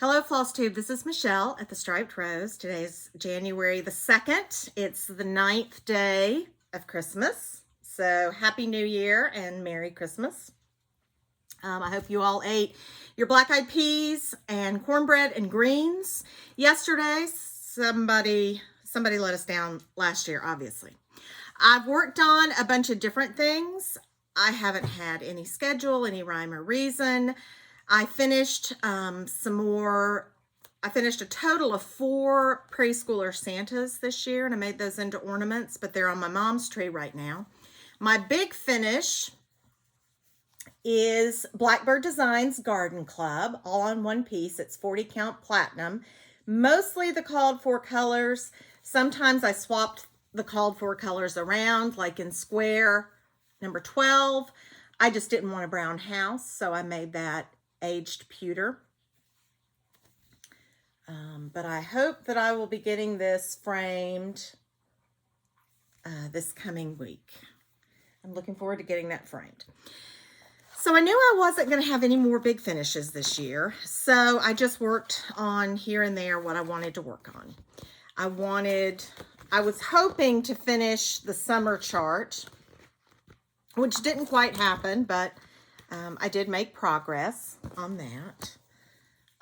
Hello, Flosstube. This is Michelle at the Striped Rose. Today's January the 2nd. It's the 9th day of Christmas. So Happy New Year and Merry Christmas. I hope you all ate your black-eyed peas and cornbread and greens yesterday. Somebody let us down last year, obviously. I've worked on a bunch of different things. I haven't had any schedule, any rhyme or reason. I finished I finished a total of 4 Prairie Schooler Santas this year, and I made those into ornaments, but they're on my mom's tree right now. My big finish is Blackbird Designs Garden Club, all on one piece. It's 40 count platinum, mostly the called for colors. Sometimes I swapped the called for colors around, like in square number 12. I just didn't want a brown house, so I made that aged pewter. But I hope that I will be getting this framed this coming week. I'm looking forward to getting that framed. So I knew I wasn't going to have any more big finishes this year, so I just worked on here and there what I wanted to work on. I was hoping to finish the summer chart, which didn't quite happen, but I did make progress on that.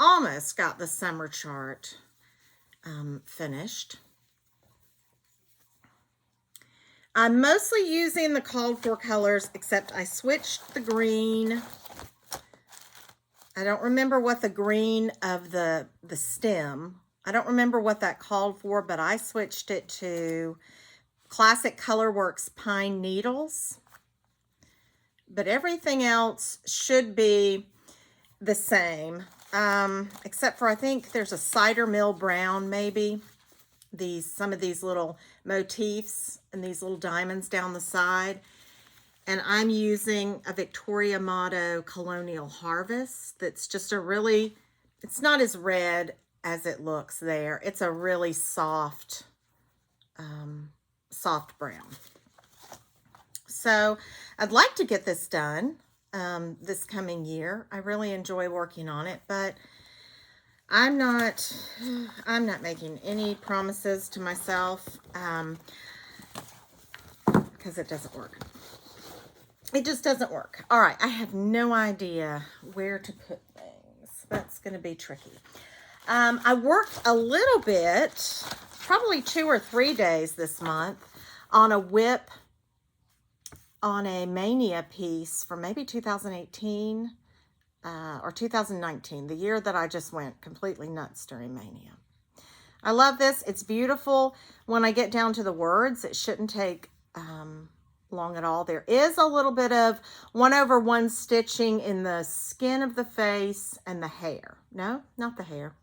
Almost got the summer chart finished. I'm mostly using the called for colors, except I switched the green. I don't remember what the green of the stem, I don't remember what that called for, but I switched it to Classic Colorworks Pine Needles. But everything else should be the same, except for I think there's a cider mill brown, maybe. Some of these little motifs and these little diamonds down the side. And I'm using a Victoria Motto Colonial Harvest. That's just it's not as red as it looks there. It's a really soft, soft brown. So I'd like to get this done this coming year. I really enjoy working on it, but I'm not making any promises to myself because it doesn't work. It just doesn't work. All right, I have no idea where to put things. That's going to be tricky. I worked a little bit, probably 2 or 3 days this month, on a whip on a Mania piece from maybe 2018 or 2019, the year that I just went completely nuts during Mania. I love this. It's beautiful. When I get down to the words, it shouldn't take long at all. There is a little bit of 1/1 stitching in the skin of the face and the hair. No, not the hair.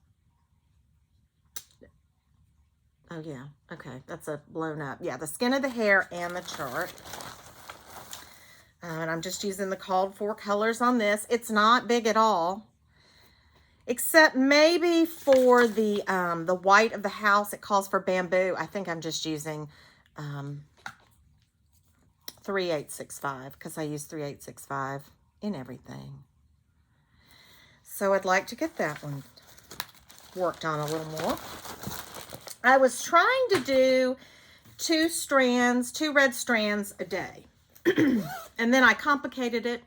Oh, yeah. Okay, that's a blown up. Yeah, the skin of the hair and the chart. And I'm just using the called for colors on this. It's not big at all, except maybe for the white of the house. It calls for bamboo. I think I'm just using 3865 because I use 3865 in everything. So I'd like to get that one worked on a little more. I was trying to do 2 red strands a day. And then I complicated it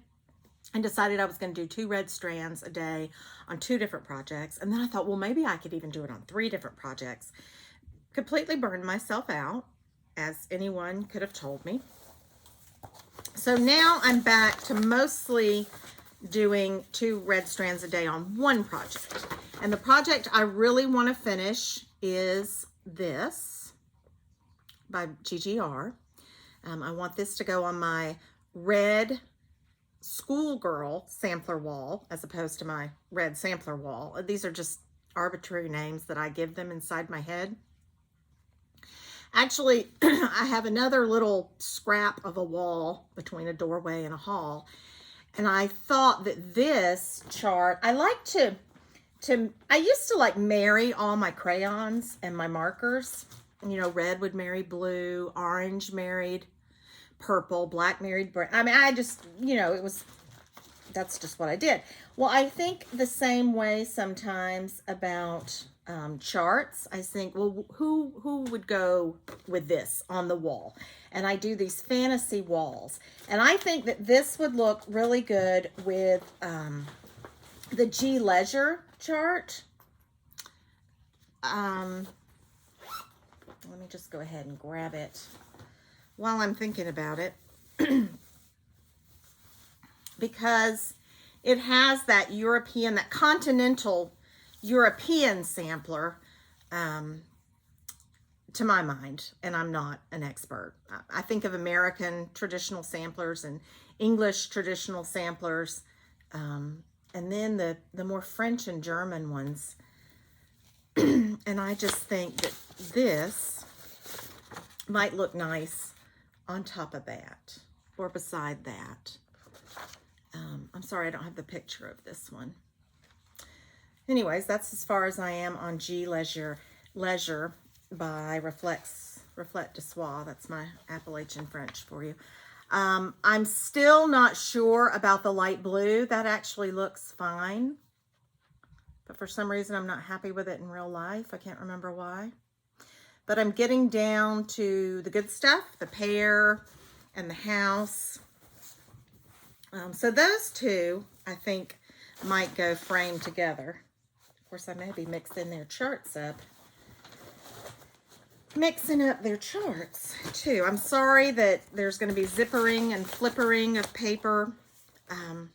and decided I was going to do 2 red strands a day on 2 different projects. And then I thought, well, maybe I could even do it on 3 different projects. Completely burned myself out, as anyone could have told me. So now I'm back to mostly doing 2 red strands a day on 1 project. And the project I really want to finish is this by GGR. I want this to go on my red schoolgirl sampler wall as opposed to my red sampler wall. These are just arbitrary names that I give them inside my head. Actually, I have another little scrap of a wall between a doorway and a hall. And I thought that this chart, I used to like marry all my crayons and my markers. You know, red would marry blue, orange married purple, black married brown. I mean, I just, you know, it was that's just what I did. Well, I think the same way sometimes about charts. I think, well, who would go with this on the wall? And I do these fantasy walls. And I think that this would look really good with the G Leisure chart. Let me just go ahead and grab it while I'm thinking about it. Because it has that European, that continental European sampler, to my mind, and I'm not an expert. I think of American traditional samplers and English traditional samplers, and then the more French and German ones. And I just think that this might look nice on top of that or beside that. I'm sorry, I don't have the picture of this one. Anyways, that's as far as I am on G Leisure by Reflet de Soie. That's my Appalachian French for you. I'm still not sure about the light blue. That actually looks fine. But for some reason, I'm not happy with it in real life. I can't remember why. But I'm getting down to the good stuff, the pear and the house. So those two, I think, might go framed together. Of course, I may be mixing their charts up. Mixing up their charts, too. I'm sorry that there's going to be zippering and flippering of paper. I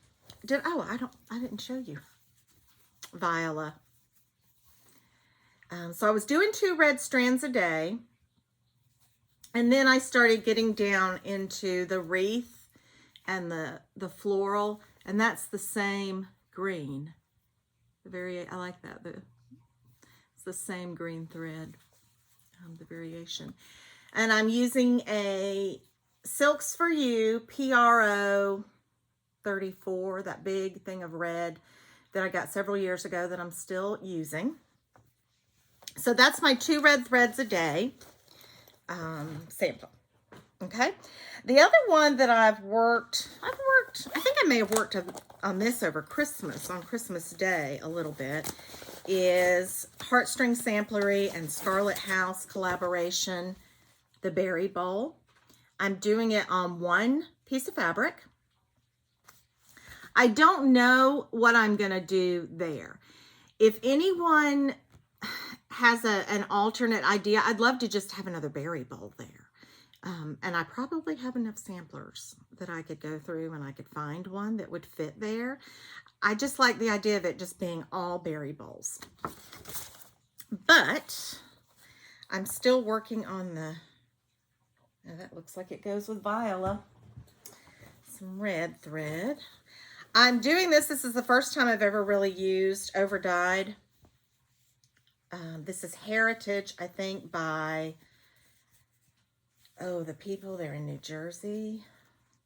didn't show you Viola. So I was doing 2 red strands a day. And then I started getting down into the wreath and the floral, and that's the same green. I like that. It's the same green thread, the variation. And I'm using a Silks for You PRO 34, that big thing of red that I got several years ago that I'm still using. So that's my 2 red threads a day sample. Okay. The other one that I've worked, I think I may have worked on this over Christmas, on Christmas Day a little bit, is Heartstring Samplery and Scarlet House collaboration, the Berry Bowl. I'm doing it on 1 piece of fabric. I don't know what I'm going to do there. If anyone has an alternate idea, I'd love to just have another berry bowl there. And I probably have enough samplers that I could go through and I could find one that would fit there. I just like the idea of it just being all berry bowls. But I'm still working on now that looks like it goes with Viola. Some red thread. I'm doing this. This is the first time I've ever really used overdyed. This is Heritage, I think, by... the people, they're in New Jersey.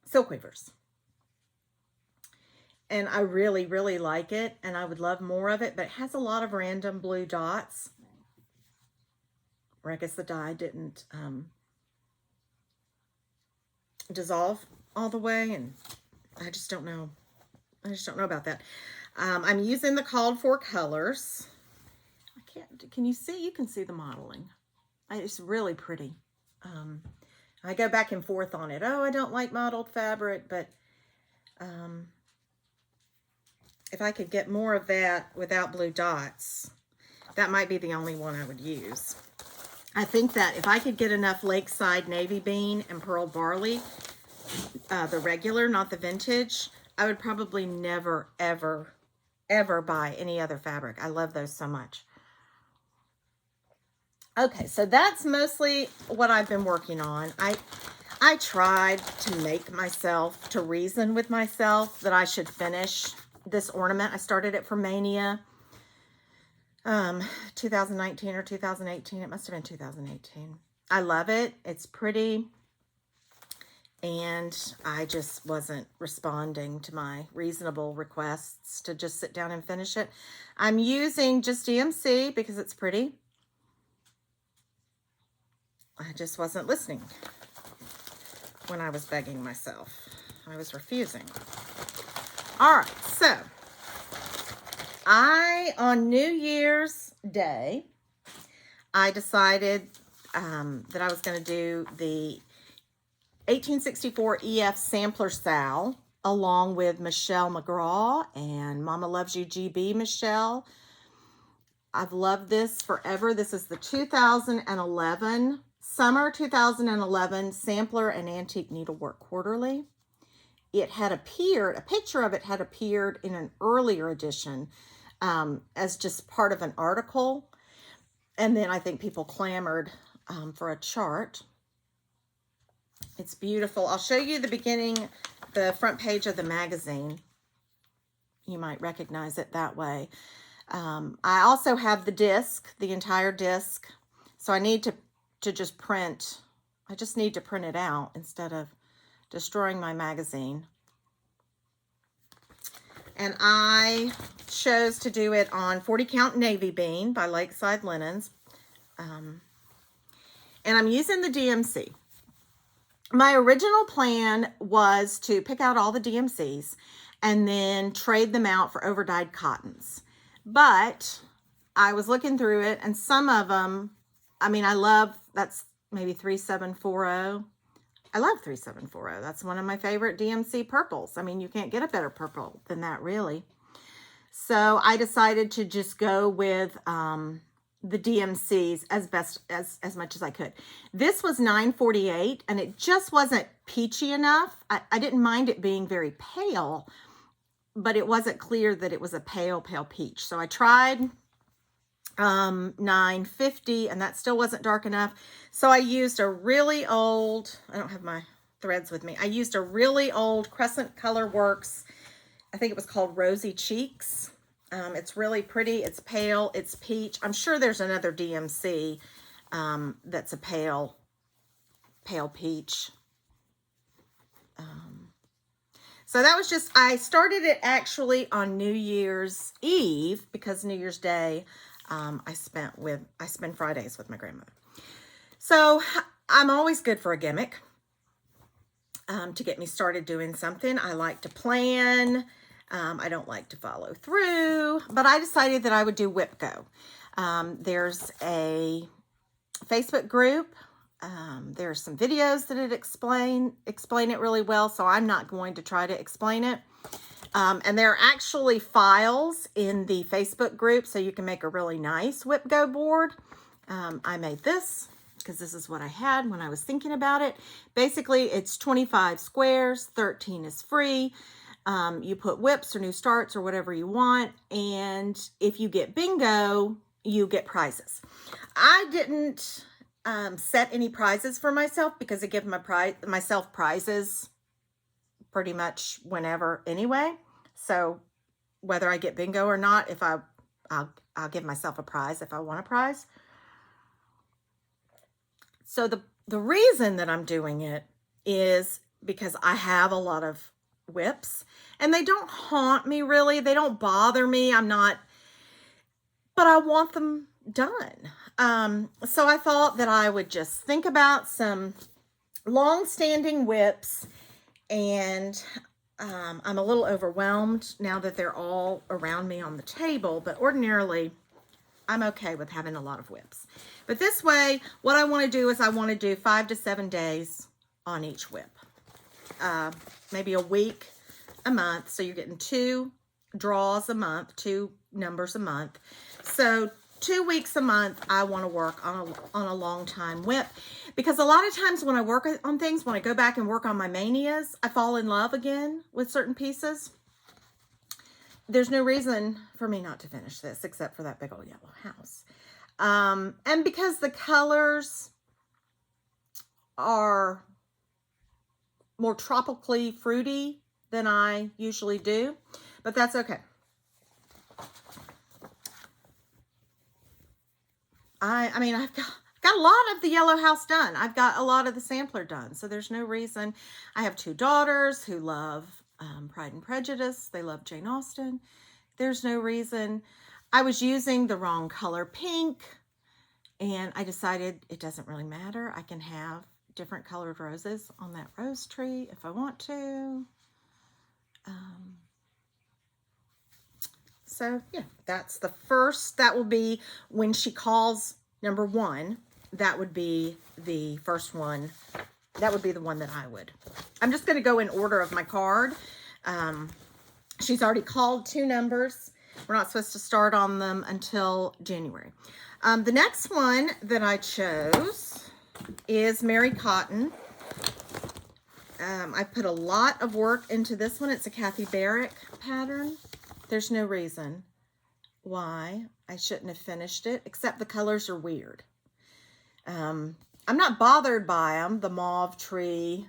Silk Weavers. And I really, really like it. And I would love more of it. But it has a lot of random blue dots. Or I guess the dye didn't dissolve all the way. And I just don't know. I just don't know about that. I'm using the called for colors. Can you see? You can see the modeling. It's really pretty. I go back and forth on it. Oh, I don't like mottled fabric, but if I could get more of that without blue dots, that might be the only one I would use. I think that if I could get enough Lakeside Navy Bean and Pearl Barley, the regular, not the vintage, I would probably never, ever, ever buy any other fabric. I love those so much. Okay, so that's mostly what I've been working on. I tried to make myself, to reason with myself that I should finish this ornament. I started it for Mania, 2019 or 2018. It must have been 2018. I love it. It's pretty. And I just wasn't responding to my reasonable requests to just sit down and finish it. I'm using just DMC because it's pretty. I just wasn't listening when I was begging myself. I was refusing. All right, so on New Year's Day, I decided that I was going to do the 1864 EF Sampler Sal along with Michelle McGraw and Mama Loves You GB Michelle. I've loved this forever. This is the 2011, summer 2011 Sampler and Antique Needlework Quarterly. It had appeared, a picture of it had appeared in an earlier edition as just part of an article. And then I think people clamored for a chart. It's beautiful. I'll show you the beginning, the front page of the magazine. You might recognize it that way. I also have the disc, the entire disc. So I need to just print. I just need to print it out instead of destroying my magazine. And I chose to do it on 40 Count Navy Bean by Lakeside Linens. And I'm using the DMC. My original plan was to pick out all the DMCs and then trade them out for overdyed cottons. But I was looking through it, and some of them, I mean, I love, that's maybe 3740. I love 3740. That's one of my favorite DMC purples. I mean, you can't get a better purple than that, really. So I decided to just go with the DMCs as much as I could. This was $9.48, and it just wasn't peachy enough. I didn't mind it being very pale, but it wasn't clear that it was a pale peach. So I tried $9.50, and that still wasn't dark enough. So I used a really old, I don't have my threads with me. I used a really old Crescent Color Works. I think it was called Rosy Cheeks. It's really pretty. It's pale. It's peach. I'm sure there's another DMC that's a pale peach. So that was just, I started it actually on New Year's Eve because New Year's Day I spend Fridays with my grandmother. So I'm always good for a gimmick to get me started doing something. I like to plan. I don't like to follow through, but I decided that I would do Whip Go. There's a Facebook group. There's some videos that explain it really well, so I'm not going to try to explain it. And there are actually files in the Facebook group, so you can make a really nice Whip Go board. I made this because this is what I had when I was thinking about it. Basically, it's 25 squares, 13 is free. You put whips or new starts or whatever you want, and if you get bingo, you get prizes. I didn't set any prizes for myself because I give myself prizes pretty much whenever anyway. So whether I get bingo or not, if I'll give myself a prize if I want a prize. So the reason that I'm doing it is because I have a lot of whips, and they don't haunt me really. They don't bother me. But I want them done. So I thought that I would just think about some long-standing whips, and I'm a little overwhelmed now that they're all around me on the table, but ordinarily I'm okay with having a lot of whips. But this way, what I want to do is I want to do 5 to 7 days on each whip. Maybe a week, a month. So you're getting 2 draws a month, 2 numbers a month. So 2 weeks a month, I want to work on a long time whip, because a lot of times when I work on things, when I go back and work on my Manias, I fall in love again with certain pieces. There's no reason for me not to finish this except for that big old yellow house. And because the colors are more tropically fruity than I usually do, but that's okay. I mean, I've got a lot of the yellow house done. I've got a lot of the sampler done, so there's no reason. I have 2 daughters who love Pride and Prejudice. They love Jane Austen. There's no reason. I was using the wrong color pink, and I decided it doesn't really matter. I can have different colored roses on that rose tree if I want to. So yeah, that's the first. That will be when she calls number 1. That would be the first one. That would be the one that I would. I'm just going to go in order of my card. She's already called 2 numbers. We're not supposed to start on them until January. The next one that I chose is Mary Cotton. I put a lot of work into this one. It's a Kathy Barrick pattern. There's no reason why I shouldn't have finished it, except the colors are weird. I'm not bothered by them. The mauve tree,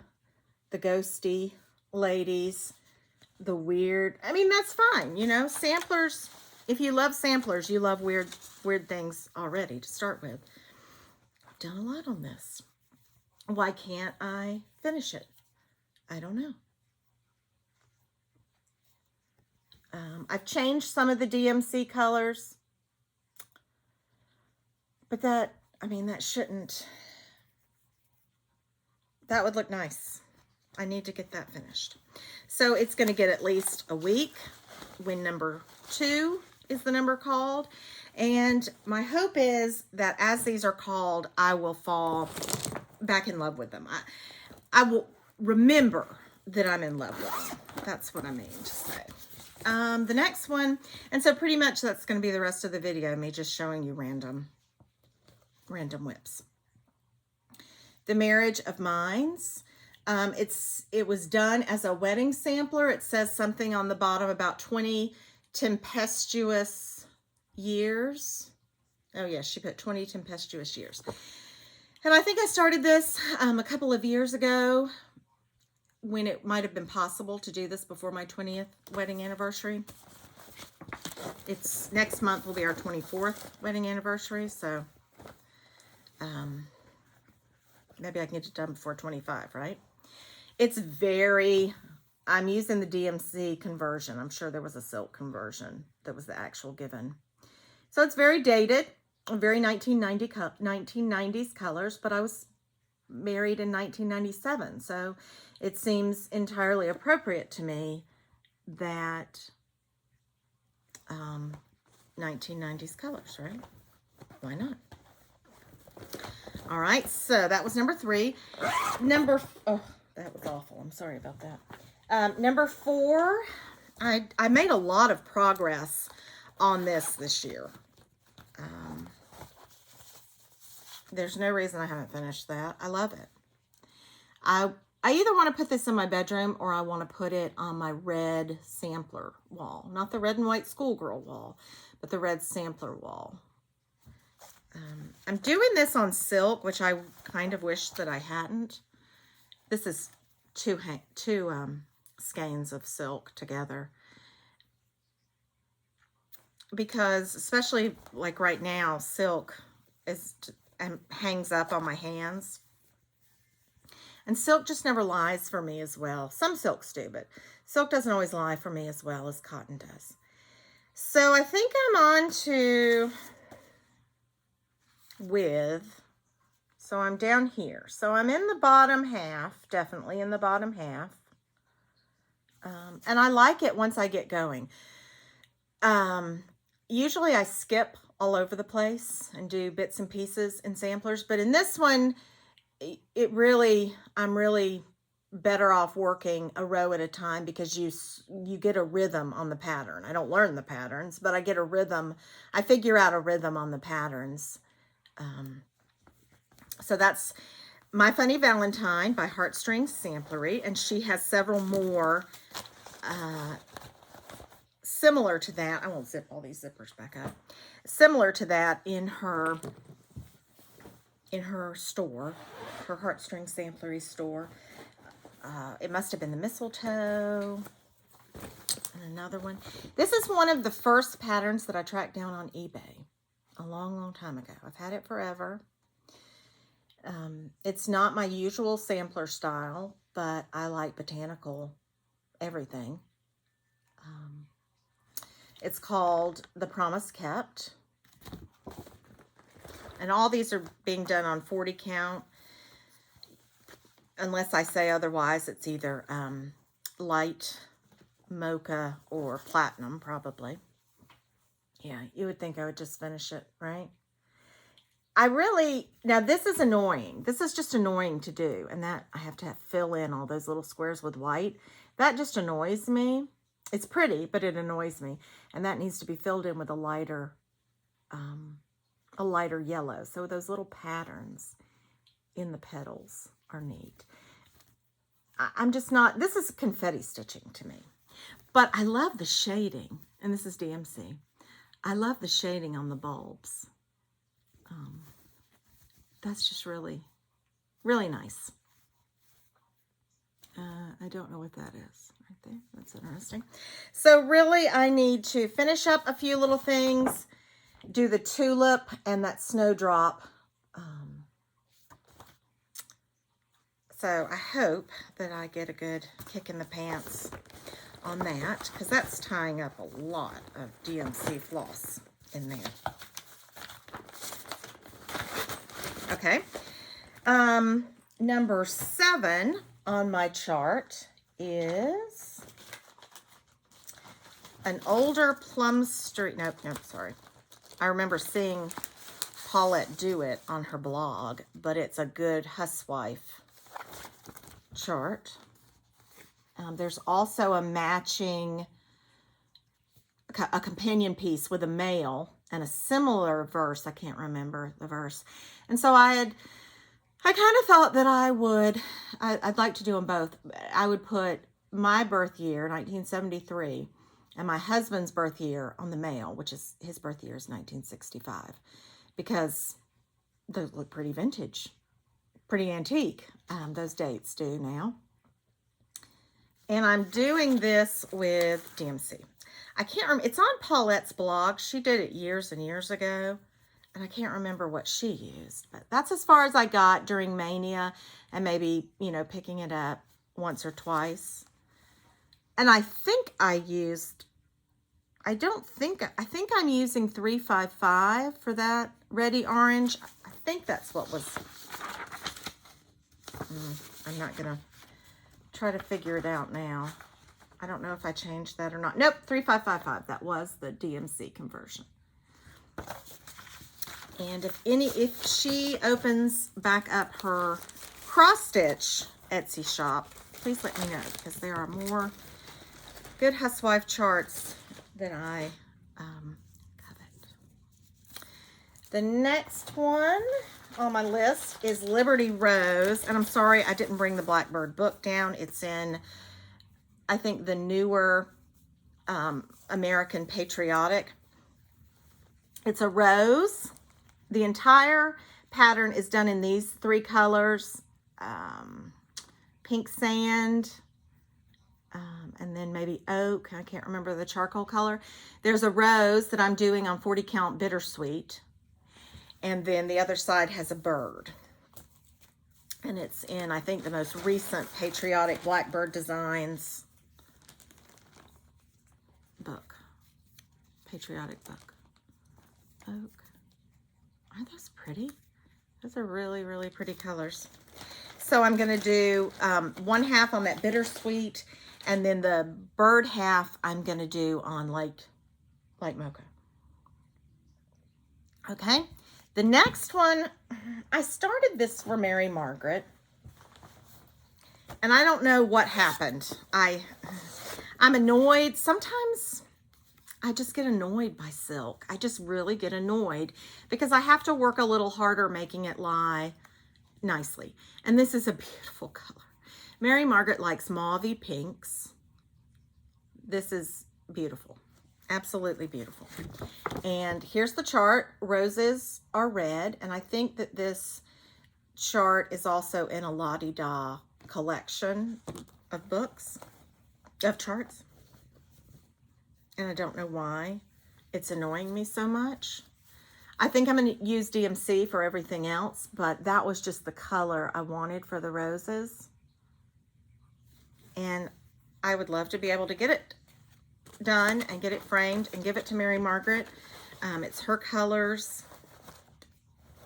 the ghosty ladies, the weird. I mean, that's fine. You know, samplers, if you love samplers, you love weird things already to start with. I've done a lot on this. Why can't I finish it? I don't know. I've changed some of the DMC colors, but that, I mean, that shouldn't, that would look nice. I need to get that finished. So it's going to get at least a week when number 2 is the number called. And my hope is that as these are called, I will fall back in love with them. I will remember that I'm in love with them. That's what I mean to say. The next one, and so pretty much that's going to be the rest of the video, me just showing you random whips. The Marriage of Minds. It was done as a wedding sampler. It says something on the bottom about 20 tempestuous years. Oh yes, she put 20 tempestuous years. And I think I started this a couple of years ago, when it might have been possible to do this before my 20th wedding anniversary. It's next month will be our 24th wedding anniversary, so maybe I can get it done before 25, right? It's very, I'm using the DMC conversion. I'm sure there was a silk conversion that was the actual given. So it's very dated, very 1990s colors, but I was married in 1997, so it seems entirely appropriate to me that 1990s colors, right? Why not? All right, so that was number 3. Oh, that was awful. I'm sorry about that. Number 4, I made a lot of progress on this year. There's no reason I haven't finished that. I love it. I either want to put this in my bedroom or I want to put it on my red sampler wall. Not the red and white schoolgirl wall, but the red sampler wall. I'm doing this on silk, which I kind of wish that I hadn't. This is two skeins of silk together. Because especially like right now, silk is hangs up on my hands. And silk just never lies for me as well. Some silks do, but silk doesn't always lie for me as well as cotton does. So I think I'm on to so I'm down here. So I'm in the bottom half, definitely in the bottom half. And I like it once I get going. Usually I skip all over the place and do bits and pieces in samplers, but in this one, I'm really better off working a row at a time because you get a rhythm on the pattern. I don't learn the patterns, but I get a rhythm. I figure out a rhythm on the patterns. So that's My Funny Valentine by Heartstring Samplery, and she has several more similar to that. I won't zip all these zippers back up. Similar to that in her store, her Heartstring Samplery store. It must have been the mistletoe and another one. This is one of the first patterns that I tracked down on eBay a long, long time ago. I've had it forever. It's not my usual sampler style, but I like botanical everything. It's called The Promise Kept. And all these are being done on 40 count. Unless I say otherwise, it's either light, mocha, or platinum, probably. Yeah, you would think I would just finish it, right? Now this is annoying. This is just annoying to do. And that I have to fill in all those little squares with white. That just annoys me. It's pretty, but it annoys me. And that needs to be filled in with a lighter yellow. So those little patterns in the petals are neat. I'm just not, this is confetti stitching to me. But I love the shading. And this is DMC. I love the shading on the bulbs. That's just really, really nice. I don't know what that is right there. That's interesting. So really, I need to finish up a few little things, do the tulip and that snowdrop. So I hope that I get a good kick in the pants on that, because that's tying up a lot of DMC floss in there. Okay, number 7 on my chart is an older Plum Street. Nope, sorry. I remember seeing Paulette do it on her blog, but it's a good housewife chart. There's also a matching, a companion piece with a male and a similar verse. I can't remember the verse. And so I kind of thought that I'd like to do them both. I would put my birth year, 1973, and my husband's birth year on the male, which is, his birth year is 1965, because those look pretty vintage, pretty antique. Those dates do now. And I'm doing this with DMC. I can't remember, it's on Paulette's blog. She did it years and years ago, and I can't remember what she used, but that's as far as I got during Mania, and maybe, you know, picking it up once or twice. And I think I think I'm using 355 for that Ready Orange. I think that's what was, I'm not gonna try to figure it out now. I don't know if I changed that or not. Nope, 3555. That was the DMC conversion. And if she opens back up her cross stitch Etsy shop, please let me know, because there are more good housewife charts that I covet. The next one on my list is Liberty Rose, and I'm sorry I didn't bring the Blackbird book down. It's in, I think, the newer American Patriotic. It's a rose. The entire pattern is done in these 3 colors, pink sand, and then maybe oak. I can't remember the charcoal color. There's a rose that I'm doing on 40 count bittersweet. And then the other side has a bird. And it's in, I think, the most recent Patriotic Blackbird Designs book. Patriotic book. Oak. Aren't those pretty? Those are really, really pretty colors. So I'm going to do 1/2 on that bittersweet, and then the bird half I'm going to do on light mocha. Okay. The next one, I started this for Mary Margaret, and I don't know what happened. I'm annoyed. Sometimes I just get annoyed by silk. I just really get annoyed because I have to work a little harder making it lie nicely. And this is a beautiful color. Mary Margaret likes mauvey pinks. This is beautiful. Absolutely beautiful. And here's the chart. Roses are red, and I think that this chart is also in a La-Di-Da collection of books, of charts. And I don't know why it's annoying me so much. I think I'm going to use DMC for everything else, but that was just the color I wanted for the roses. And I would love to be able to get it done and get it framed and give it to Mary Margaret. It's her colors.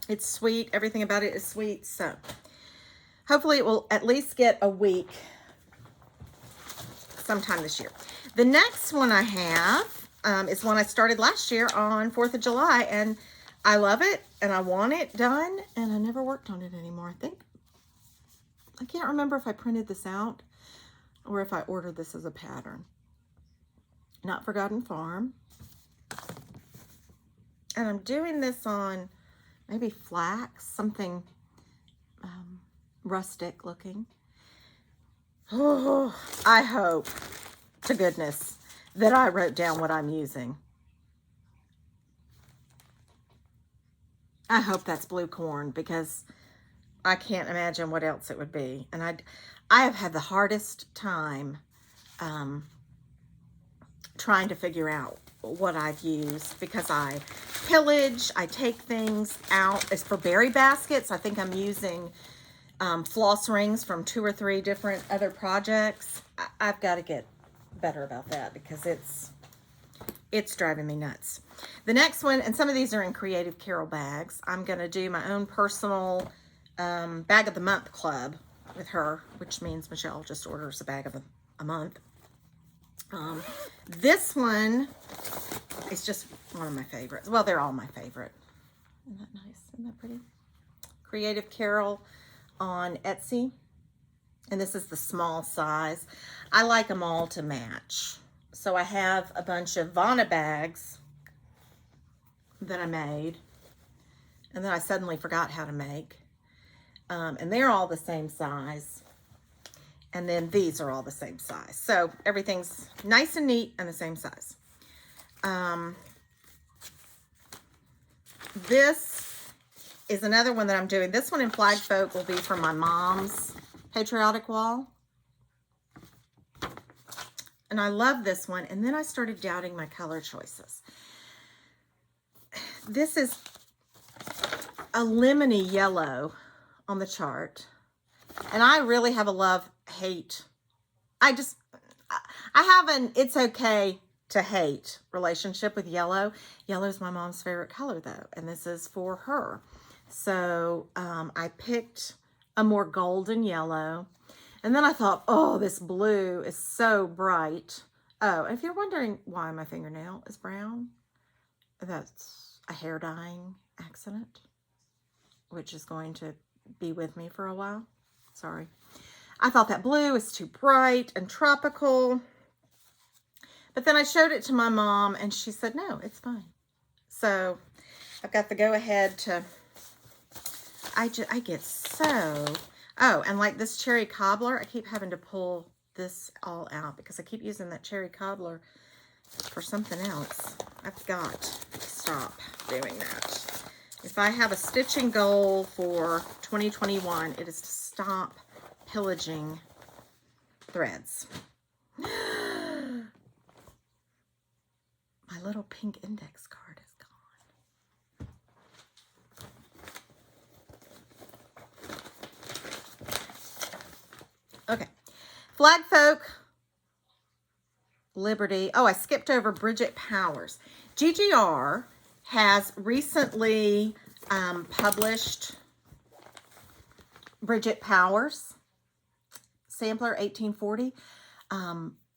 It's sweet. Everything about it is sweet. So hopefully it will at least get a week sometime this year. The next one I have is one I started last year on 4th of July, and I love it, and I want it done, and I never worked on it anymore. I can't remember if I printed this out or if I ordered this as a pattern. Not Forgotten Farm. And I'm doing this on maybe flax, something rustic looking. Oh, I hope to goodness that I wrote down what I'm using. I hope that's blue corn, because I can't imagine what else it would be. And I have had the hardest time trying to figure out what I've used, because I pillage, I take things out. As for berry baskets, I think I'm using floss rings from 2 or 3 different other projects. I've got to get better about that, because it's driving me nuts. The next one, and some of these are in Creative Carol bags, I'm going to do my own personal bag of the month club with her, which means Michelle just orders a bag of a month. This one is just one of my favorites. Well, they're all my favorite. Isn't that nice? Isn't that pretty? Creative Carol on Etsy. And this is the small size. I like them all to match. So I have a bunch of Vana bags that I made, and then I suddenly forgot how to make. And they're all the same size. And then these are all the same size. So everything's nice and neat and the same size. This is another one that I'm doing. This one in Flagfolk will be for my mom's patriotic wall. And I love this one. And then I started doubting my color choices. This is a lemony yellow on the chart. And I really have a love-hate. I have an it's okay to hate relationship with yellow. Yellow is my mom's favorite color, though. And this is for her. So I picked a more golden yellow. And then I thought, oh, this blue is so bright. Oh, and if you're wondering why my fingernail is brown, that's a hair dyeing accident, which is going to be with me for a while. Sorry. I thought that blue is too bright and tropical. But then I showed it to my mom, and she said, no, it's fine. So I've got the go-ahead to... I get so... Oh, and like this cherry cobbler, I keep having to pull this all out because I keep using that cherry cobbler for something else. I've got to stop doing that. If I have a stitching goal for 2021, it is to stop pillaging threads. My little pink index card is gone. Okay, Flagfolk, Liberty. Oh, I skipped over Bridget Powers. GGR has recently published Bridget Powers, Sampler 1840.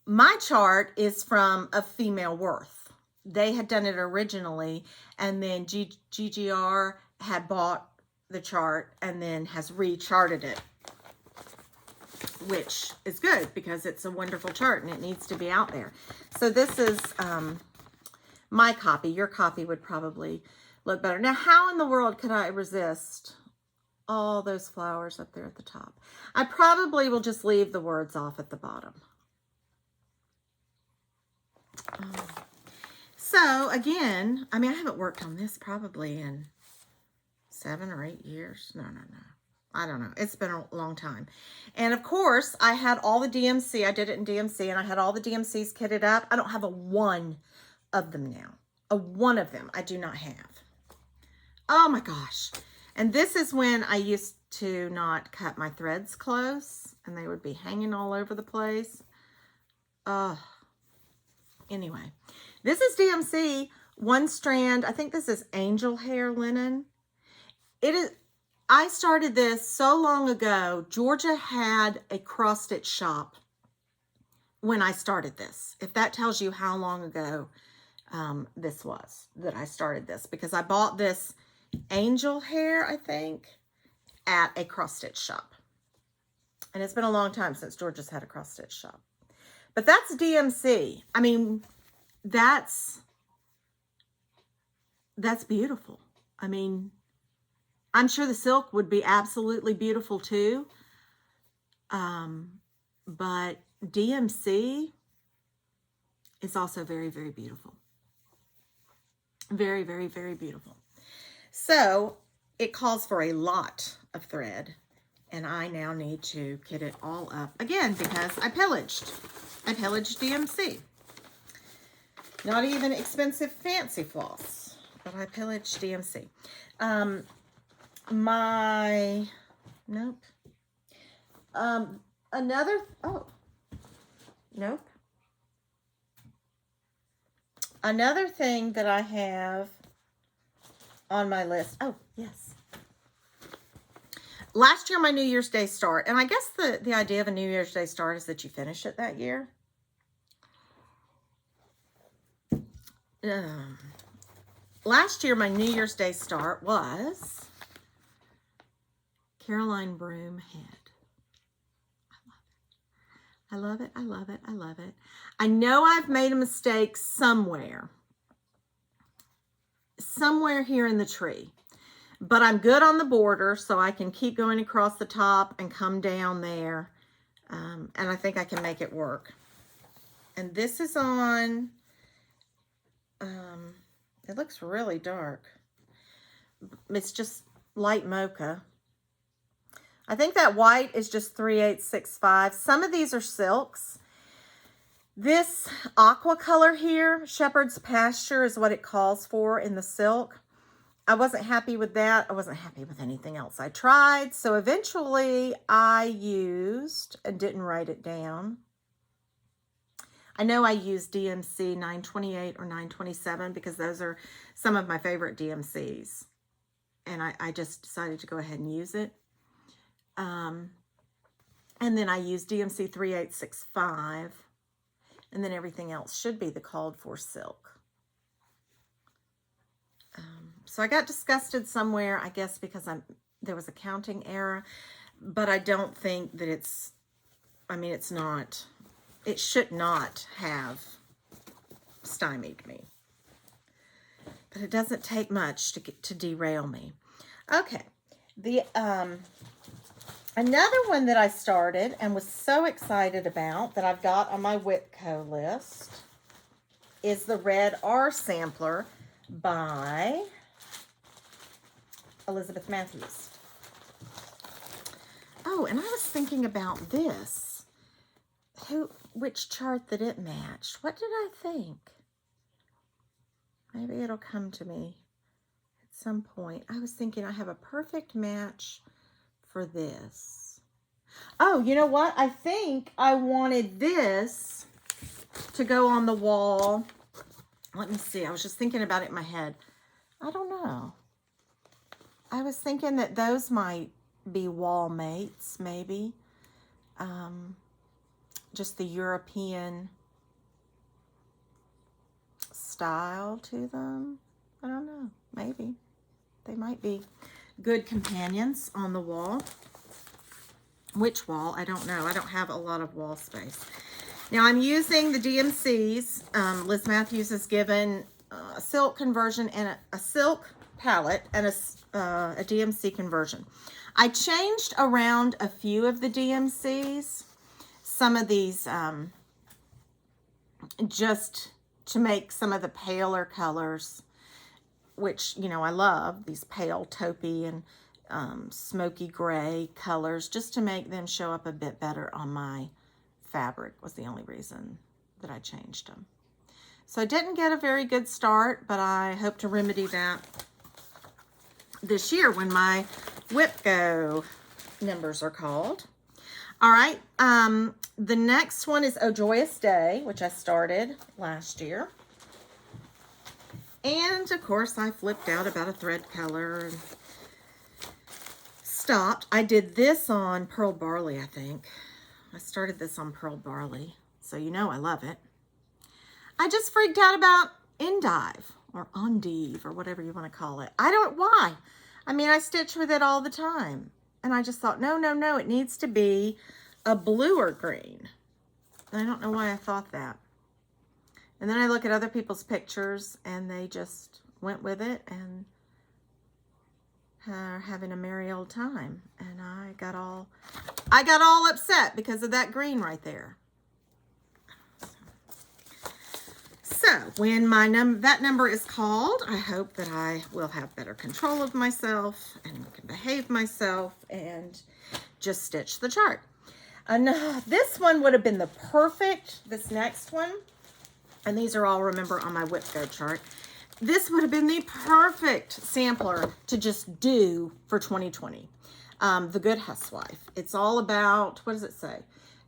My chart is from A Female Worth. They had done it originally, and then GGR had bought the chart and then has recharted it, which is good because it's a wonderful chart and it needs to be out there. So this is my copy. Your copy would probably look better. Now, how in the world could I resist all those flowers up there at the top? I probably will just leave the words off at the bottom. So again, I mean, I haven't worked on this probably in 7 or 8 years. No. I don't know. It's been a long time. And of course, I had all the DMC. I did it in DMC, and I had all the DMCs kitted up. I don't have a one of them now. A one of them I do not have. Oh my gosh. And this is when I used to not cut my threads close, and they would be hanging all over the place. Anyway, this is DMC, one strand. I think this is angel hair linen. It is... I started this so long ago. Georgia had a cross-stitch shop when I started this. If that tells you how long ago this was, that I started this, because I bought this angel hair, I think, at a cross-stitch shop. And it's been a long time since Georgia's had a cross-stitch shop. But that's DMC. I mean, that's beautiful. I mean, I'm sure the silk would be absolutely beautiful too. But DMC is also very, very beautiful. Very, very, very beautiful. So it calls for a lot of thread, and I now need to kit it all up again because I pillaged DMC. Not even expensive fancy floss, but I pillaged DMC. Another thing that I have on my list. Oh, yes. Last year, my New Year's Day start, and I guess the idea of a New Year's Day start is that you finish it that year. Last year, my New Year's Day start was Caroline Broomhead. I love it. I love it. I love it. I know I've made a mistake somewhere here in the tree, but I'm good on the border, so I can keep going across the top and come down there, and I think I can make it work. And this is on, it looks really dark. It's just light mocha. I think that white is just 3865. Some of these are silks. This aqua color here, Shepherd's Pasture, is what it calls for in the silk. I wasn't happy with that. I wasn't happy with anything else I tried. So eventually I used, and didn't write it down, I know I used DMC 928 or 927 because those are some of my favorite DMCs. And I just decided to go ahead and use it. And then I used DMC 3865, and then everything else should be the called for silk. So I got disgusted somewhere, I guess because there was a counting error, but I don't think that it's, I mean, it's not, it should not have stymied me. But it doesn't take much to derail me. Okay, another one that I started and was so excited about that I've got on my Whipco list is the Red R Sampler by Elizabeth Matthews. Oh, and I was thinking about this. Which chart that it matched? What did I think? Maybe it'll come to me at some point. I was thinking I have a perfect match for this. Oh, you know what? I think I wanted this to go on the wall. Let me see. I was just thinking about it in my head. I don't know. I was thinking that those might be wall mates, maybe. Just the European style to them. I don't know. Maybe. They might be good companions on the wall. Which wall? I don't know. I don't have a lot of wall space. Now I'm using the DMCs. Liz Matthews has given a silk conversion and a silk palette and a DMC conversion. I changed around a few of the DMCs. Some of these just to make some of the paler colors, which, you know, I love these pale taupey and smoky gray colors, just to make them show up a bit better on my fabric was the only reason that I changed them. So I didn't get a very good start, but I hope to remedy that this year when my Whipco numbers are called. All right, the next one is Oh Joyous Day, which I started last year. And of course I flipped out about a thread color and stopped. I did this on Pearl Barley, I think. I started this on Pearl Barley, so you know I love it. I just freaked out about endive or endive or whatever you want to call it. I don't, why? I mean, I stitch with it all the time. And I just thought, no, no, no, it needs to be a bluer green. I don't know why I thought that. And then I look at other people's pictures and they just went with it and are having a merry old time. And I got all upset because of that green right there. So when my that number is called, I hope that I will have better control of myself and can behave myself and just stitch the chart. And this one would have been the perfect, this next one, and these are all, remember, on my Whip Go chart. This would have been the perfect sampler to just do for 2020. The Good Housewife. It's all about, what does it say?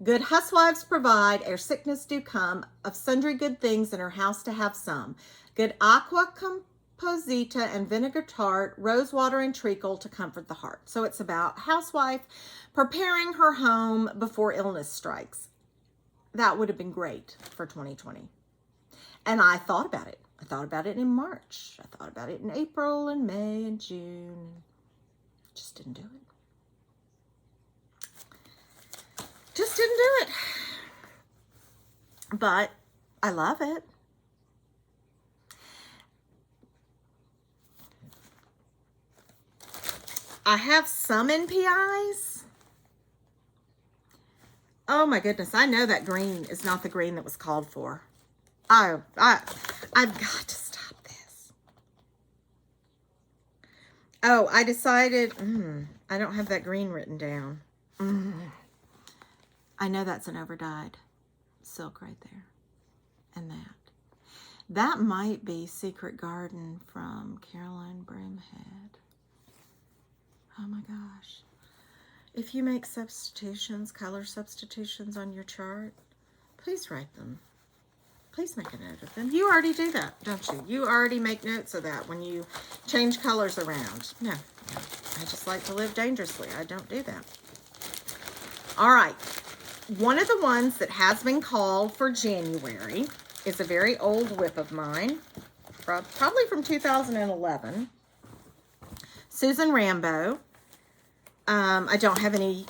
Good housewives provide, ere sickness do come, of sundry good things in her house to have some. Good aqua composita and vinegar tart, rose water and treacle to comfort the heart. So it's about housewife preparing her home before illness strikes. That would have been great for 2020. And I thought about it. I thought about it in March. I thought about it in April and May and June. Just didn't do it. Just didn't do it. But I love it. I have some NPIs. Oh my goodness, I know that green is not the green that was called for. I've got to stop this. Oh, I decided, I don't have that green written down. I know that's an overdyed silk right there. And that might be Secret Garden from Caroline Broomhead. Oh my gosh. If you make substitutions, color substitutions on your chart, please write them. Please make a note of them. You already do that, don't you? You already make notes of that when you change colors around. No, I just like to live dangerously. I don't do that. All right. One of the ones that has been called for January is a very old whip of mine, probably from 2011. Susan Rambo. I don't have any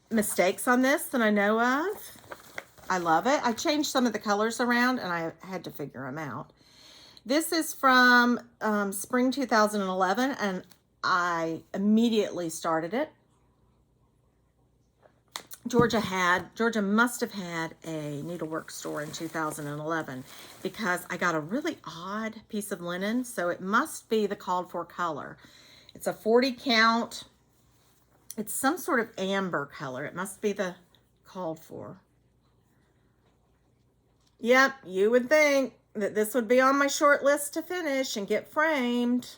mistakes on this that I know of. I love it. I changed some of the colors around and I had to figure them out. This is from spring 2011 and I immediately started it. Georgia must have had a needlework store in 2011 because I got a really odd piece of linen, so it must be the called for color. It's a 40 count. It's some sort of amber color. It must be the called for. Yep, you would think that this would be on my short list to finish and get framed.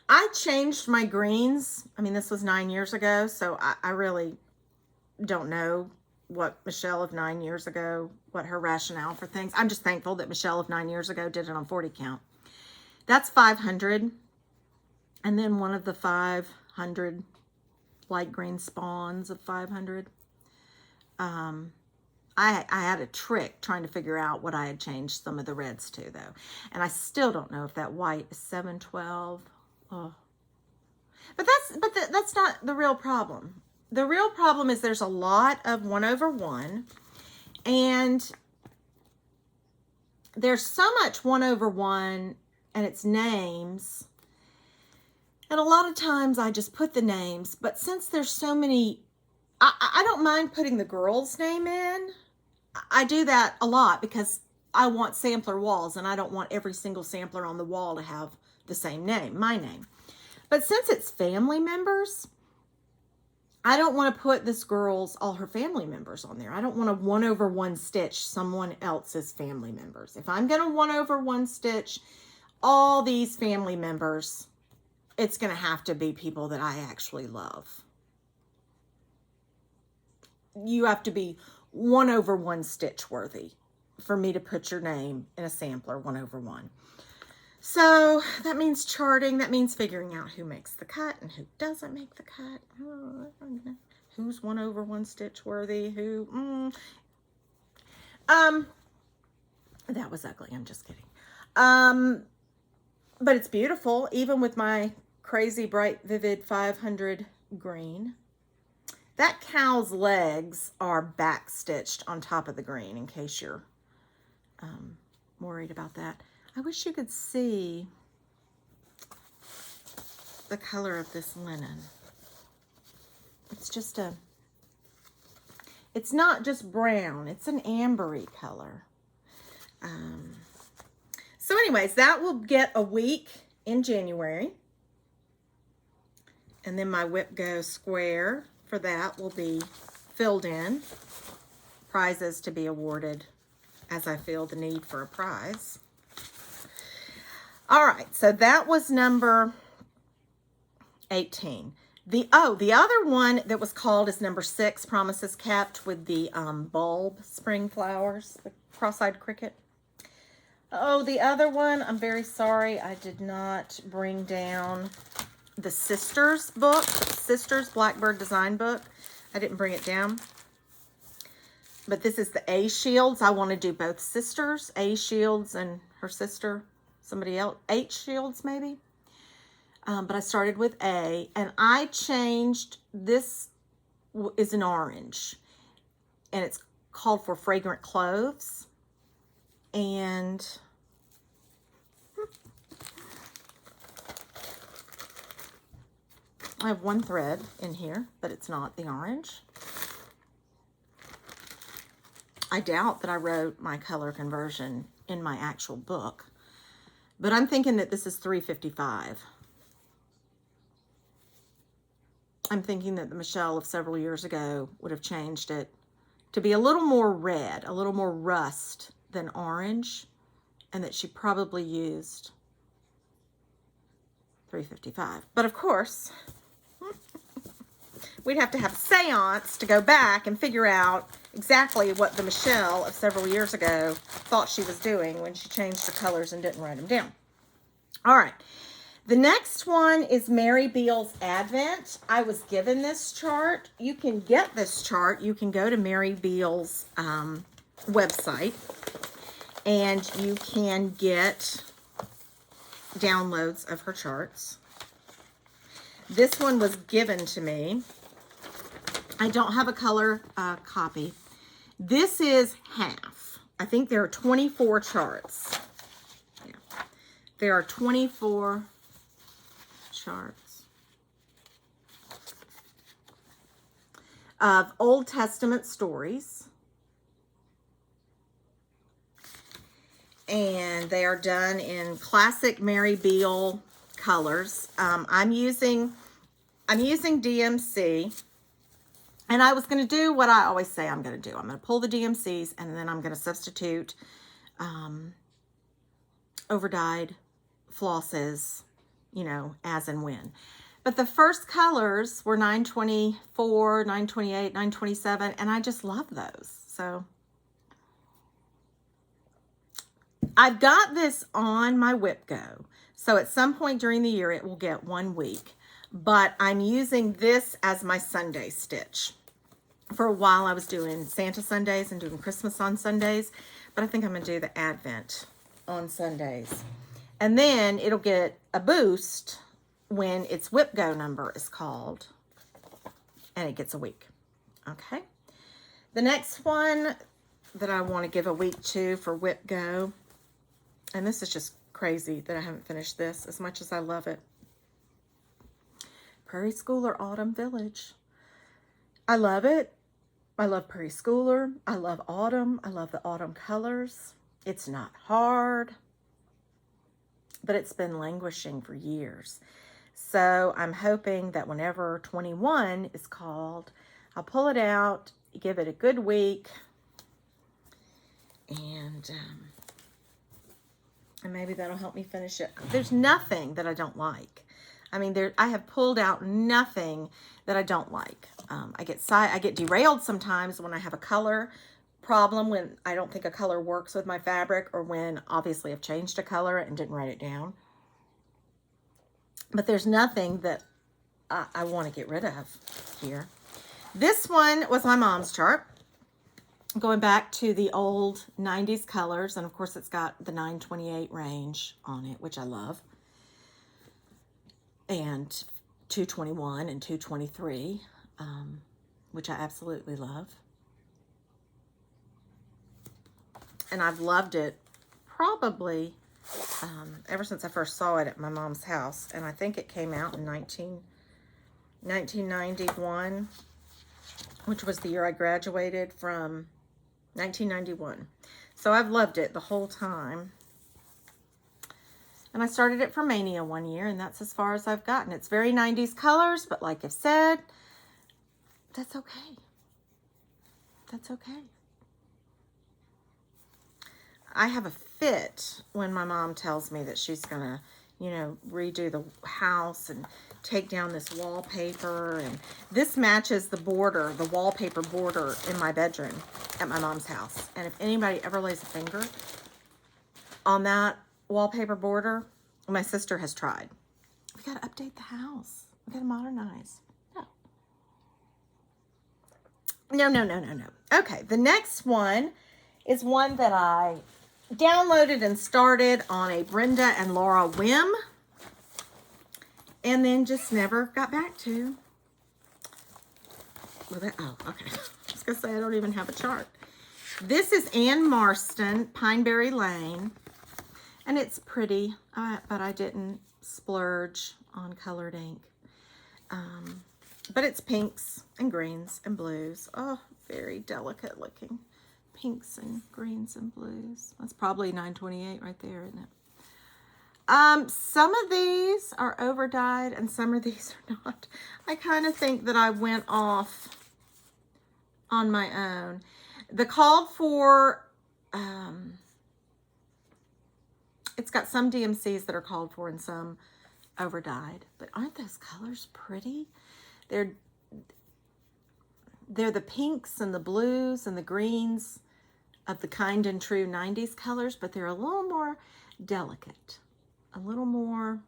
I changed my greens. I mean, this was 9 years ago, so I really don't know what Michelle of 9 years ago, what her rationale for things. I'm just thankful that Michelle of 9 years ago did it on 40 count. That's 500. And then one of the 500 light green spawns of 500. I had a trick trying to figure out what I had changed some of the reds to, though. And I still don't know if that white is 712. Oh. But that's not the real problem. The real problem is there's a lot of 1/1, and there's so much 1/1 and its names, and a lot of times I just put the names, but since there's so many, I don't mind putting the girl's name in. I do that a lot because I want sampler walls, and I don't want every single sampler on the wall to have the same name, my name. But since it's family members, I don't want to put this girl's, all her family members on there. I don't want to 1/1 stitch someone else's family members. If I'm going to 1/1 stitch all these family members, it's going to have to be people that I actually love. You have to be 1/1 stitch worthy for me to put your name in a sampler 1/1. So that means charting. That means figuring out who makes the cut and who doesn't make the cut. Who's 1/1 stitch worthy? Who? That was ugly. I'm just kidding. But it's beautiful, even with my crazy bright vivid 500 green. That cow's legs are back stitched on top of the green, in case you're worried about that. I wish you could see the color of this linen. It's just it's not just brown, it's an ambery color. So anyways, that will get a week in January. And then my Whip Go square for that will be filled in. Prizes to be awarded as I feel the need for a prize. All right, so that was number 18. The other one that was called is number 6, Promises Kept, with the bulb spring flowers, the cross-eyed cricket. Oh, the other one, I'm very sorry, I did not bring down the Sisters book, Sisters Blackbird Design book. I didn't bring it down. But this is the A Shields. I want to do both sisters, A Shields and her sister, somebody else, H Shields maybe. But I started with A, and I changed, this is an orange, and it's called for Fragrant Cloves. And I have one thread in here, but it's not the orange. I doubt that I wrote my color conversion in my actual book, but I'm thinking that this is 355. I'm thinking that the Michelle of several years ago would have changed it to be a little more red, a little more rust than orange, and that she probably used 355. But of course, we'd have to have a seance to go back and figure out exactly what the Michelle of several years ago thought she was doing when she changed her colors and didn't write them down. All right. The next one is Mary Beale's Advent. I was given this chart. You can get this chart. You can go to Mary Beale's website, and you can get downloads of her charts. This one was given to me. I don't have a color copy. This is half. I think there are 24 charts. Yeah. There are 24 charts of Old Testament stories. And they are done in classic Mary Beale colors. I'm using DMC, and I was going to do what I always say I'm going to do. I'm going to pull the DMCs, and then I'm going to substitute overdyed flosses, you know, as and when. But the first colors were 924, 928, 927, and I just love those. So I've got this on my Whip Go. So at some point during the year, it will get 1 week. But I'm using this as my Sunday stitch. For a while, I was doing Santa Sundays and doing Christmas on Sundays. But I think I'm going to do the Advent on Sundays. And then it'll get a boost when its Whip Go number is called. And it gets a week. Okay. The next one that I want to give a week to for Whip Go. And this is just crazy that I haven't finished this as much as I love it. Prairie Schooler Autumn Village. I love it. I love Prairie Schooler. I love autumn. I love the autumn colors. It's not hard, but it's been languishing for years. So I'm hoping that whenever 21 is called, I'll pull it out, give it a good week, and maybe that'll help me finish it. There's nothing that I don't like. I mean, I have pulled out nothing that I don't like. I get derailed sometimes when I have a color problem, when I don't think a color works with my fabric, or when obviously I've changed a color and didn't write it down. But there's nothing that I want to get rid of here. This one was my mom's chart. going back to the old 90s colors, and of course it's got the 928 range on it, which I love, and 221 and 223, which I absolutely love. And I've loved it probably ever since I first saw it at my mom's house, and I think it came out in 1991, which was the year I graduated from 1991. So I've loved it the whole time. And I started it for Mania one year, and that's as far as I've gotten. It's very 90s colors, but like I've said, that's okay. That's okay. I have a fit when my mom tells me that she's going to, you know, redo the house and take down this wallpaper. And this matches the border, the wallpaper border in my bedroom at my mom's house. And if anybody ever lays a finger on that wallpaper border, my sister has tried. We got to update the house. We got to modernize. No. Okay, the next one is one that I downloaded and started on a Brenda and Laura whim, and then just never got back to. Oh, okay. I was going to say I don't even have a chart. This is Ann Marston, Pineberry Lane, and it's pretty, but I didn't splurge on colored ink. But it's pinks and greens and blues. Oh, very delicate looking. Pinks and greens and blues. That's probably 928 right there, isn't it? Some of these are over dyed and some of these are not. I kind of think that I went off on my own. The called for, it's got some DMCs that are called for and some over dyed. But aren't those colors pretty? They're the pinks and the blues and the greens of the kind and true 90s colors, but they're a little more delicate, a little more,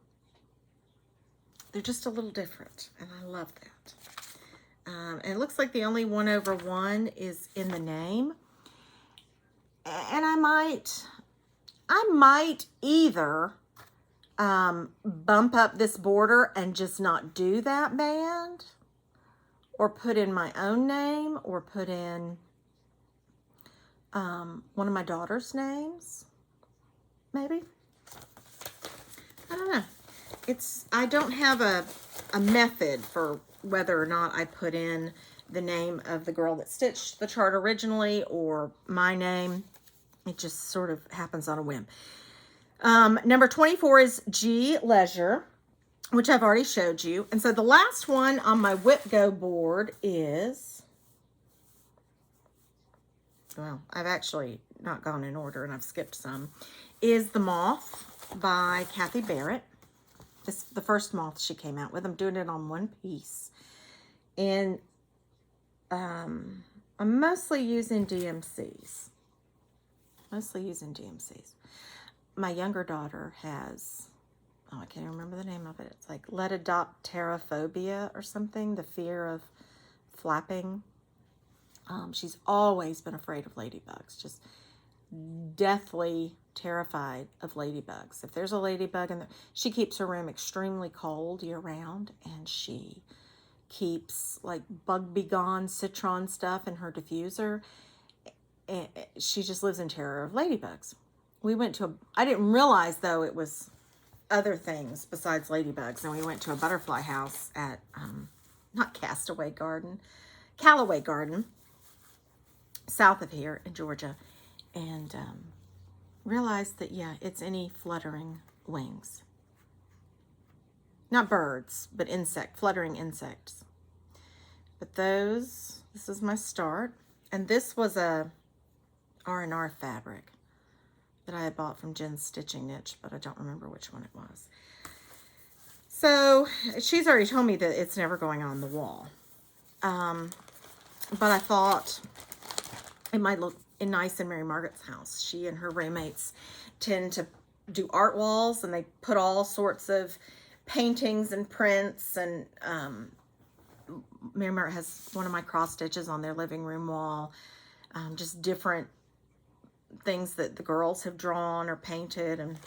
they're just a little different, and I love that. And it looks like the only 1/1 is in the name, and I might either bump up this border and just not do that band, or put in my own name, or put in one of my daughter's names, maybe. I don't know. I don't have a method for whether or not I put in the name of the girl that stitched the chart originally or my name. It just sort of happens on a whim. Number 24 is G Leisure, which I've already showed you. And so the last one on my Whip Go board is, well, I've actually not gone in order and I've skipped some, is The Moth by Kathy Barrett. This the first moth she came out with. I'm doing it on one piece. And I'm mostly using DMCs. My younger daughter has, oh, I can't remember the name of it. It's like lepidopterophobia or something, the fear of flapping. She's always been afraid of ladybugs, just deathly terrified of ladybugs. If there's a ladybug she keeps her room extremely cold year round, and she keeps like bug be gone citron stuff in her diffuser. And she just lives in terror of ladybugs. We went to I didn't realize though it was other things besides ladybugs, and we went to a butterfly house at not Callaway Garden, south of here in Georgia, and realized that, yeah, it's any fluttering wings. Not birds, but fluttering insects. But this is my start. And this was a R&R fabric that I had bought from Jen's Stitching Niche, but I don't remember which one it was. So she's already told me that it's never going on the wall. But I thought it might look nice in Mary Margaret's house. She and her roommates tend to do art walls, and they put all sorts of paintings and prints, and Mary Margaret has one of my cross stitches on their living room wall. just different things that the girls have drawn or painted, and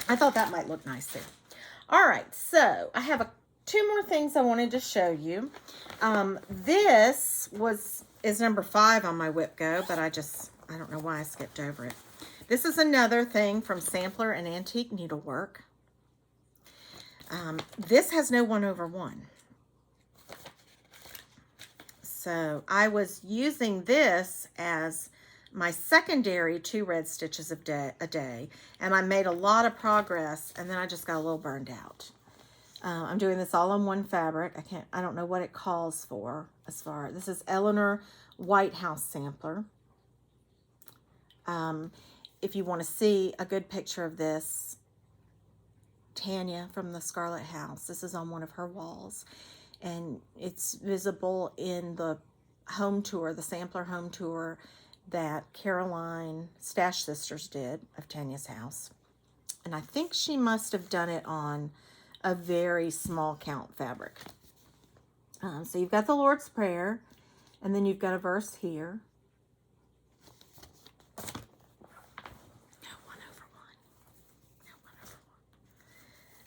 I thought that might look nice there. All right, so I have two more things I wanted to show you. This is number 5 on my Whip Go, but I don't know why I skipped over it. This is another thing from Sampler and Antique Needlework. This has no 1/1. So I was using this as my secondary 2 red stitches a day, and I made a lot of progress, and then I just got a little burned out. I'm doing this all on one fabric. I don't know what it calls for this is Eleanor White House Sampler. If you want to see a good picture of this, Tanya from the Scarlet House, this is on one of her walls, and it's visible in the home tour, the Sampler home tour that Caroline Stash Sisters did of Tanya's house. And I think she must have done it on a very small count fabric. So you've got the Lord's Prayer, and then you've got a verse here. No 1/1. No 1/1.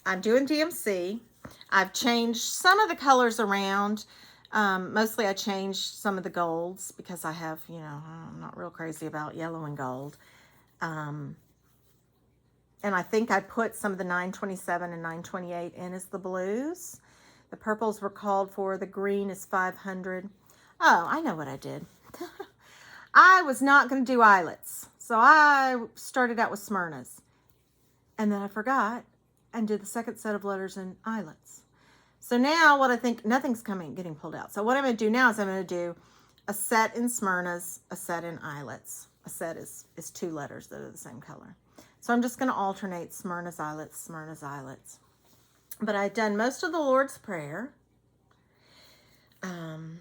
I'm doing DMC. I've changed some of the colors around. Mostly I changed some of the golds because I have, I'm not real crazy about yellow and gold. And I think I put some of the 927 and 928 in as the blues. The purples were called for. The green is 500. Oh, I know what I did. I was not going to do eyelets. So I started out with Smyrna's. And then I forgot and did the second set of letters in eyelets. So now what I think, nothing's getting pulled out. So what I'm going to do now is I'm going to do a set in Smyrna's, a set in eyelets. A set is 2 letters that are the same color. So I'm just going to alternate Smyrna's eyelets, Smyrna's eyelets. But I've done most of the Lord's Prayer. And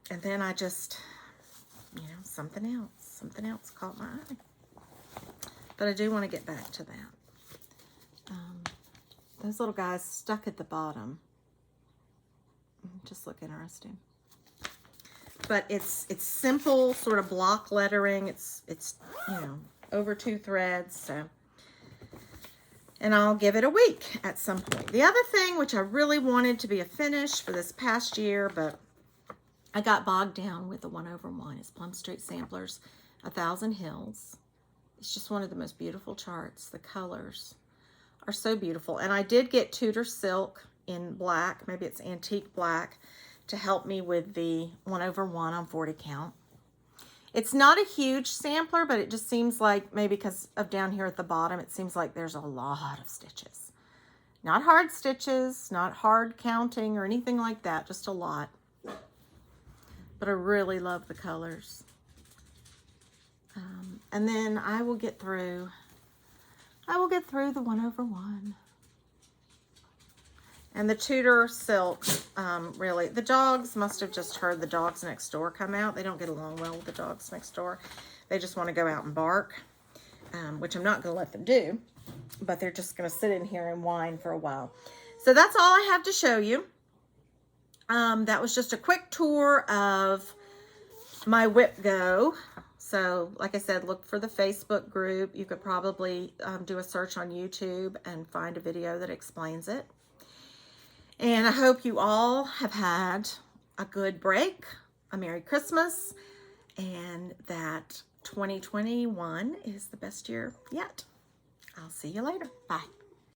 then I just, something else caught my eye. But I do want to get back to that. Those little guys stuck at the bottom just look interesting. But it's simple sort of block lettering. It's over 2 threads. So, and I'll give it a week at some point. The other thing, which I really wanted to be a finish for this past year, but I got bogged down with the 1/1, is Plum Street Samplers, 1,000 Hills. It's just one of the most beautiful charts. The colors are so beautiful. And I did get Tudor Silk in black, maybe it's antique black, to help me with the 1/1 on 40 count. It's not a huge sampler, but it just seems like, maybe because of down here at the bottom, it seems like there's a lot of stitches. Not hard stitches, not hard counting or anything like that, just a lot. But I really love the colors. And then I will get through the 1/1. And the Tudor Silk, really, the dogs must have just heard the dogs next door come out. They don't get along well with the dogs next door. They just want to go out and bark, which I'm not going to let them do. But they're just going to sit in here and whine for a while. So that's all I have to show you. That was just a quick tour of my Whip Go. So, like I said, look for the Facebook group. You could probably do a search on YouTube and find a video that explains it. And I hope you all have had a good break, a Merry Christmas, and that 2021 is the best year yet. I'll see you later. Bye.